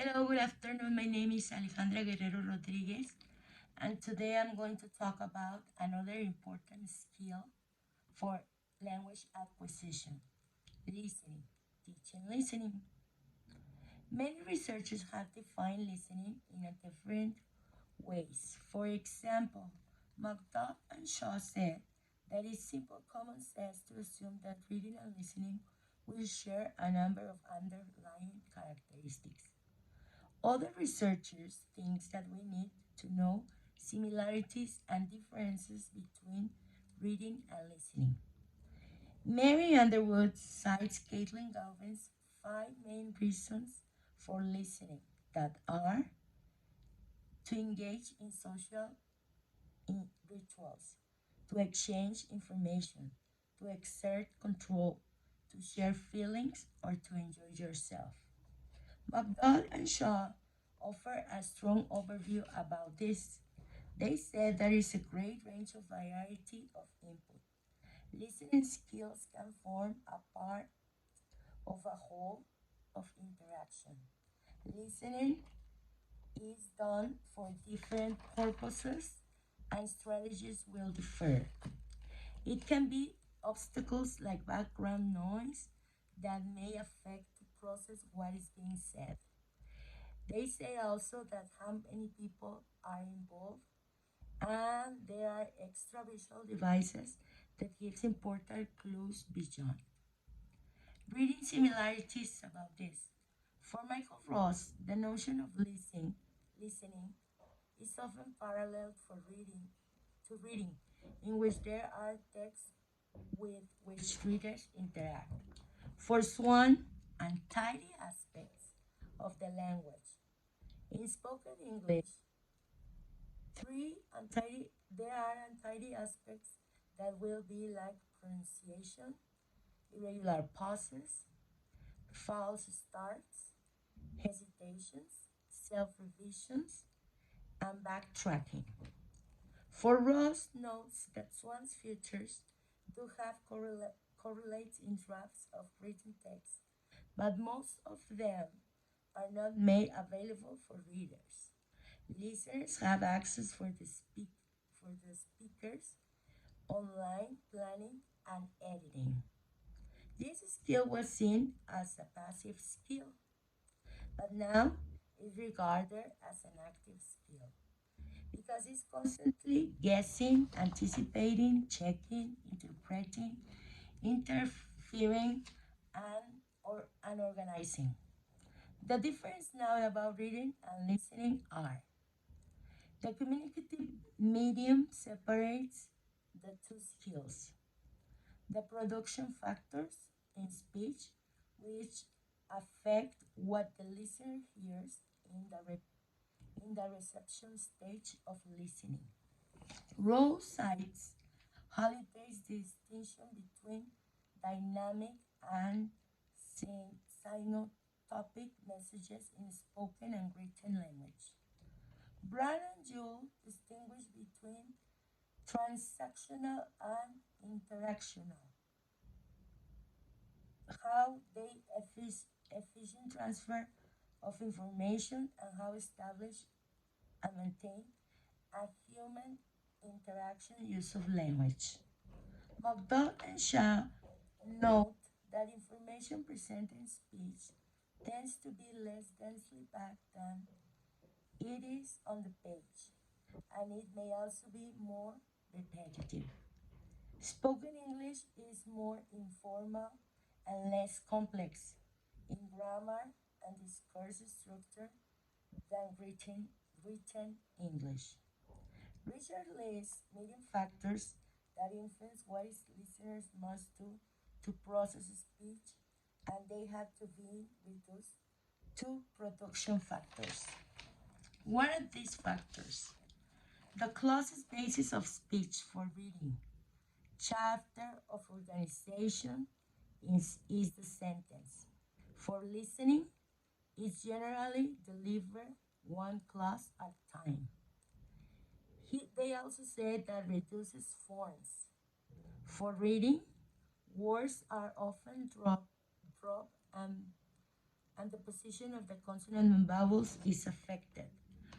Hello, good afternoon. My name is Alejandra Guerrero Rodriguez, and today I'm going to talk about another important skill for language acquisition: listening, teaching listening. Many researchers have defined listening in a different ways. For example, McDowell and Shaw said that it's simple common sense to assume that reading and listening will share a number of underlying characteristics. Other researchers think that we need to know similarities and differences between reading and listening. Mary Underwood cites Caitlin Galvin's five main reasons for listening that are to engage in social rituals, to exchange information, to exert control, to share feelings, or to enjoy yourself. McDowell and Shaw offer a strong overview about this. They said there is a great range of variety of input. Listening skills can form a part of a whole of interaction. Listening is done for different purposes and strategies will differ. It can be obstacles like background noise that may affect to process what is being said. They say also that how many people are involved and there are extra visual devices that gives important clues beyond. Reading similarities about this. For Michael Ross, the notion of listening is often parallel for reading, in which there are texts with which readers interact. For Swan, untidy aspects of the language. In spoken English, there are untidy aspects that will be like pronunciation, irregular pauses, false starts, hesitations, self-revisions, and backtracking. For Ross notes that Swan's features do have correlates in drafts of written text, but most of them are not made available for readers. Listeners have access for the speakers online planning and editing. This skill was seen as a passive skill, but now is regarded as an active skill because it's constantly guessing, anticipating, checking, interpreting, interfering, and organizing. The difference now about reading and listening are the communicative medium separates the two skills. The production factors in speech, which affect what the listener hears in the reception stage of listening. Rose cites Holiday's distinction between dynamic and synotopic messages in spoken and written language. Brown and Jewell distinguish between transactional and interactional, how they efficient transfer of information and how establish and maintain a human interaction use of language. McDowell and Shaw note that information presented in speech tends to be less densely packed than it is on the page, and it may also be more repetitive. Spoken English is more informal and less complex in grammar and discourse structure than written English. Richard lists medium factors that influence what his listeners must do to process speech, and they have to be reduced to production factors. What are these factors? The closest basis of speech for reading, chapter of organization is the sentence. For listening, it's generally delivered one clause at a time. They also said that reduces forms. For reading, words are often dropped and, and the position of the consonant and vowels is affected.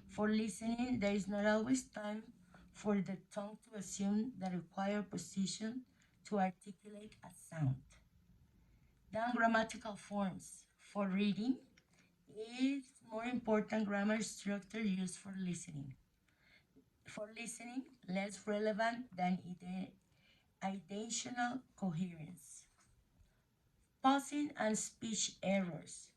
For listening, there is not always time for the tongue to assume the required position to articulate a sound. Then grammatical forms. For reading, is more important grammar structure used for listening. For listening, less relevant than intentional coherence. Pausing and speech errors.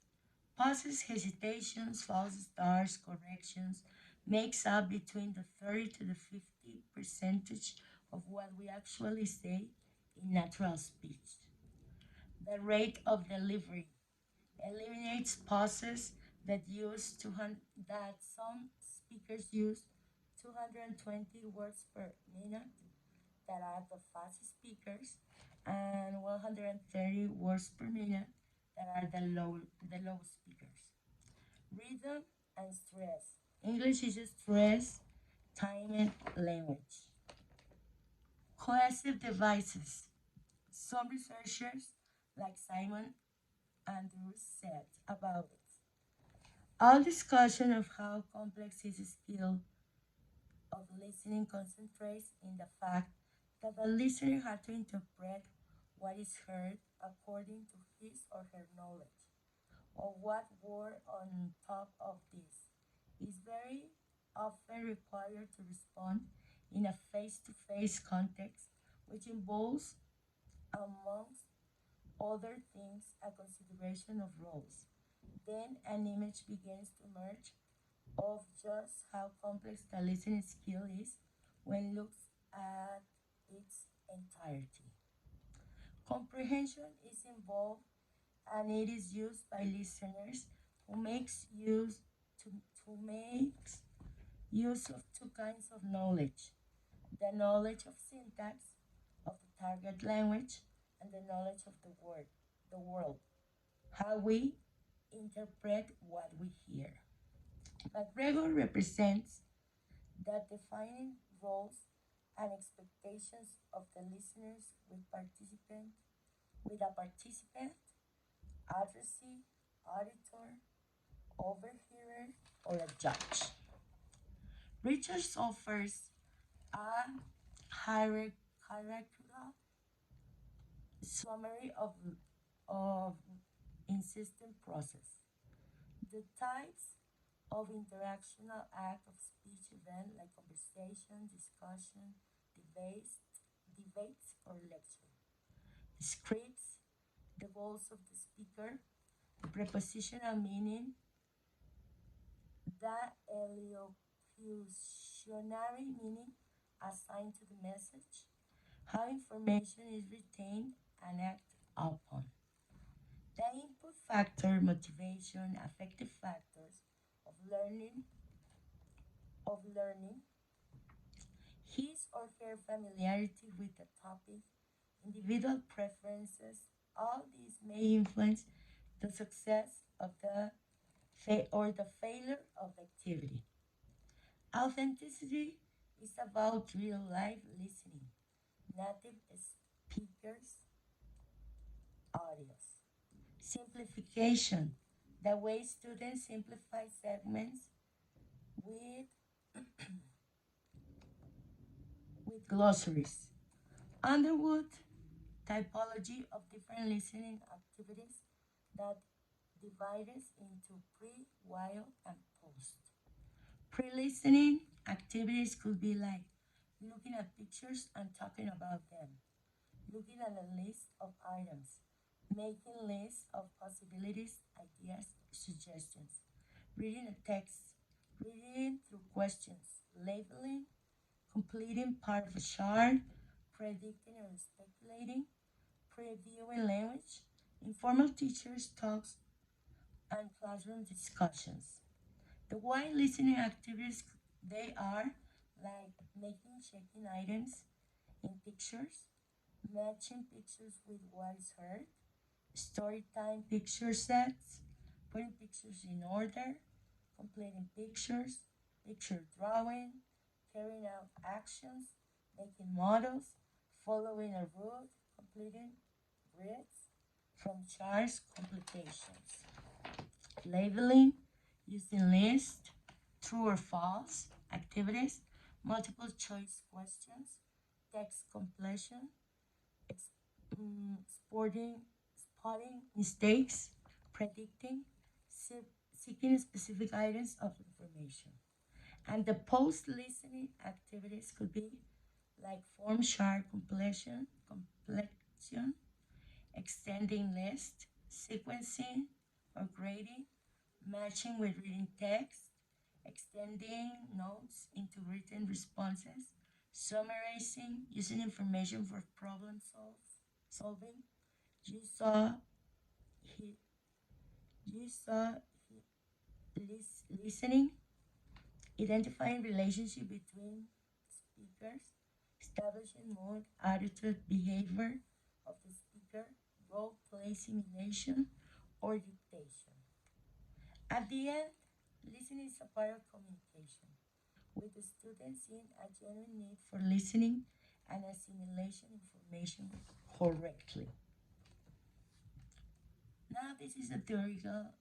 Pauses, hesitations, false starts, corrections makes up between the 30 to the 50 percentage of what we actually say in natural speech. The rate of delivery eliminates pauses that some speakers use 220 words per minute that are the fast speakers and 130 words per minute that are the low speakers. Rhythm and stress. English is a stress timed language. Cohesive devices. Some researchers, like Simon Andrews, said about it. All discussion of how complex is the skill of listening concentrates in the fact that the listener had to interpret what is heard according to his or her knowledge of what were on top of this is very often required to respond in a face-to-face context, which involves, amongst other things, a consideration of roles. Then an image begins to emerge of just how complex the listening skill is when looked at its entirety. Comprehension is involved and it is used by listeners who makes use to, who makes use of two kinds of knowledge: the knowledge of syntax of the target language and the knowledge of the world, how we interpret what we hear. McGregor represents that defining roles and expectations of the listeners with a participant, addressee, auditor, overhearer, or a judge. Richard offers a hierarchical summary of insistent process. The types of interactional act of speech event like conversation, discussion, debates, debates or lecture. Scripts, the goals of the speaker, prepositional meaning, the elocutionary meaning assigned to the message, how information is retained and acted upon. The input factor, motivation, affective factors of learning, his or her familiarity with the topic, individual preferences, all these may influence the success of or the failure of the activity. Authenticity is about real life listening, native speakers, audios. Simplification, the way students simplify segments with, with glossaries. Underwood, typology of different listening activities that divides into pre, while, and post. Pre listening activities could be like looking at pictures and talking about them, looking at a list of items, making lists of possibilities, ideas, suggestions, reading a text, reading through questions, labeling, completing part of a chart, predicting or speculating, previewing language, informal teachers' talks, and classroom discussions. The wide listening activities they are like making checking items in pictures, matching pictures with what is heard, story time picture sets, putting pictures in order, completing pictures, picture drawing, carrying out actions, making models, following a route, completing grids from charts complications. labeling, using lists, true or false, activities, multiple choice questions, text completion, sporting, spotting mistakes, predicting, seeking specific items of information. And the post listening activities could be like form chart completion, extending list, sequencing or grading, matching with reading text, extending notes into written responses, summarizing, using information for solving. You saw he, you saw listening, identifying relationship between speakers, establishing mood, attitude, behavior of the speaker, role play simulation, or dictation. At the end, listening is a part of communication, with the students seeing a genuine need for listening and assimilation information correctly. Now, this is a theoretical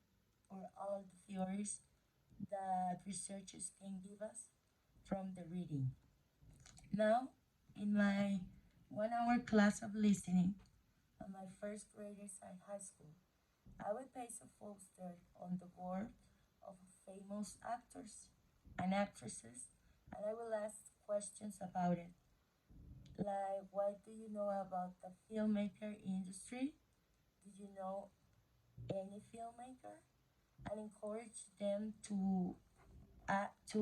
or all the theories that researchers can give us from the reading. Now, in my 1 hour class of listening on my first graders at high school, I will paste a poster on the board of famous actors and actresses, and I will ask questions about it. Like, what do you know about the filmmaker industry? Do you know any filmmaker? And encourage them to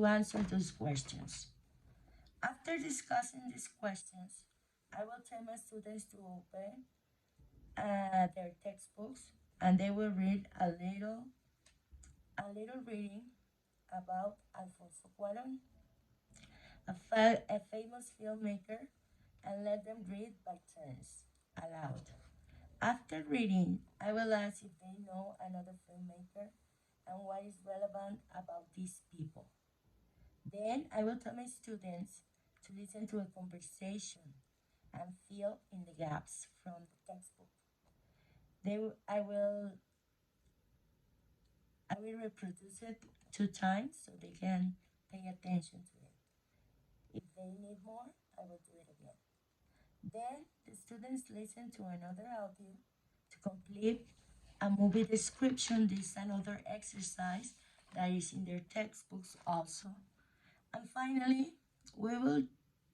answer those questions. After discussing these questions, I will tell my students to open their textbooks and they will read a little reading about Alfonso Cuarón, a famous filmmaker, and let them read by turns aloud. After reading, I will ask if they know another filmmaker and what is relevant about these people. Then I will tell my students to listen to a conversation and fill in the gaps from the textbook. They, will- I will reproduce it 2 times so they can pay attention to it. If they need more, I will do it again. Then the students listen to another audio to complete a movie description. This is another exercise that is in their textbooks also. And finally, we will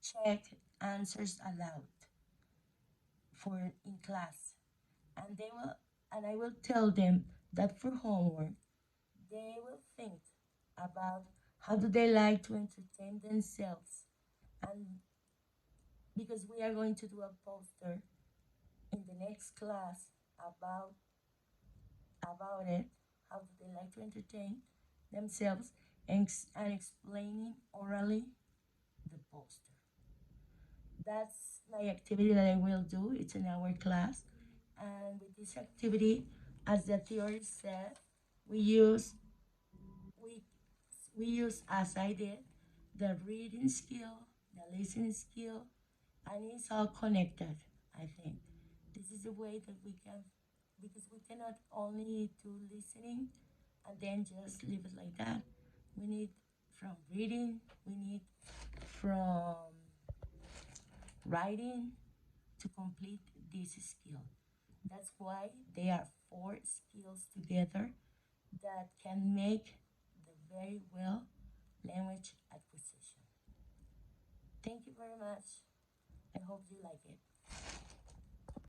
check answers aloud for in class. And they will and I will tell them that for homework they will think about how do they like to entertain themselves, and because we are going to do a poster in the next class about it, how do they like to entertain themselves, and explaining orally the poster. That's my activity that I will do. It's an hour class, and with this activity, as the theory said, we use we we use, as I did, the reading skill, the listening skill, and it's all connected. I think this is the way that we can, because we cannot only do listening and then just leave it like that. We need from reading, we need from writing to complete this skill. That's why they are four skills together that can make the very well language acquisition. Thank you very much. I hope you like it.